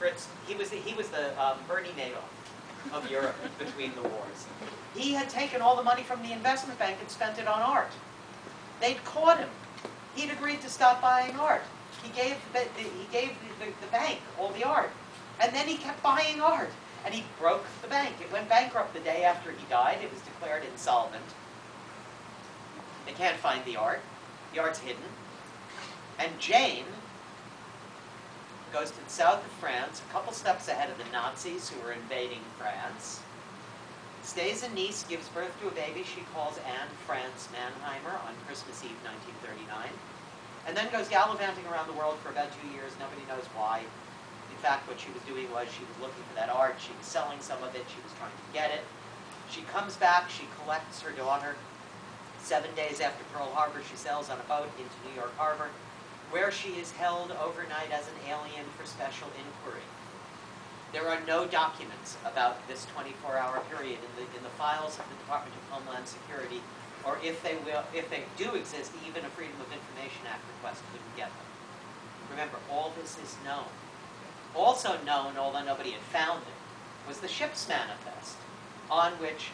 Fritz, he was the Bernie Madoff of Europe between the wars. He had taken all the money from the investment bank and spent it on art. They'd caught him. He'd agreed to stop buying art. He gave the bank all the art. And then he kept buying art. And he broke the bank. It went bankrupt the day after he died. It was declared insolvent. They can't find the art. The art's hidden. And Jane goes to the south of France, a couple steps ahead of the Nazis who were invading France. Stays in Nice, gives birth to a baby she calls Anne France Mannheimer on Christmas Eve 1939. And then goes gallivanting around the world for about 2 years. Nobody knows why. In fact, what she was doing was she was looking for that art. She was selling some of it. She was trying to get it. She comes back. She collects her daughter. 7 days after Pearl Harbor, she sails on a boat into New York Harbor, where she is held overnight as an alien for special inquiry. There are no documents about this 24-hour period in the files of the Department of Homeland Security, or if they do exist, even a Freedom of Information Act request couldn't get them. Remember, all this is known. Also known, although nobody had found it, was the ship's manifest, on which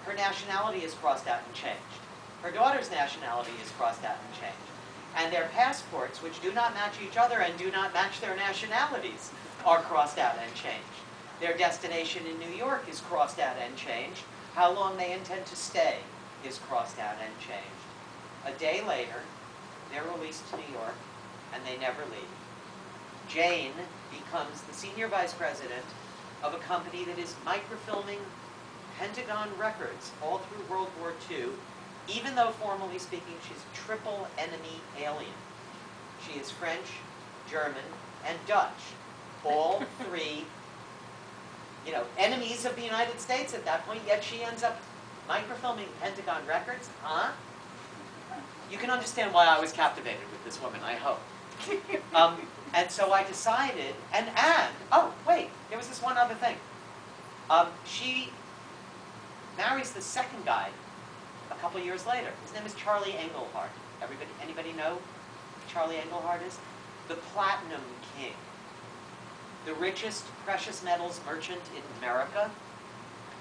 her nationality is crossed out and changed. Her daughter's nationality is crossed out and changed. And their passports, which do not match each other and do not match their nationalities, are crossed out and changed. Their destination in New York is crossed out and changed. How long they intend to stay is crossed out and changed. A day later, they're released to New York, and they never leave. Jane becomes the senior vice president of a company that is microfilming Pentagon records all through World War II, even though, formally speaking, she's a triple enemy alien. She is French, German, and Dutch. All three, enemies of the United States at that point, yet she ends up microfilming Pentagon records. Huh? You can understand why I was captivated with this woman, I hope. And so I decided, oh, wait, there was this one other thing. She marries the second guy a couple years later. His name is Charlie Engelhart. Anybody know who Charlie Engelhart is? The Platinum King. The richest precious metals merchant in America,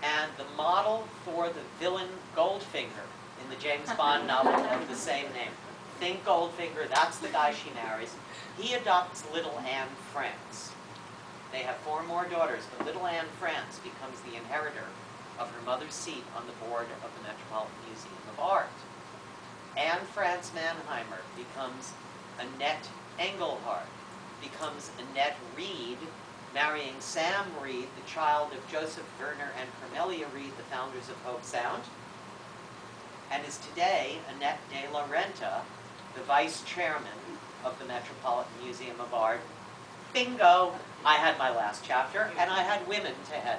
and the model for the villain Goldfinger in the James Bond novel of the same name. Think Goldfinger, that's the guy she marries. He adopts little Anne France. They have 4 more daughters, but little Anne France becomes the inheritor of her mother's seat on the board of the Metropolitan Museum of Art. Anne France Mannheimer becomes Annette Engelhart, becomes Annette Reed, marrying Sam Reed, the child of Joseph Werner and Carmelia Reed, the founders of Hope Sound, and is today Annette de la Renta, the vice chairman of the Metropolitan Museum of Art. Bingo! I had my last chapter, and I had women to head.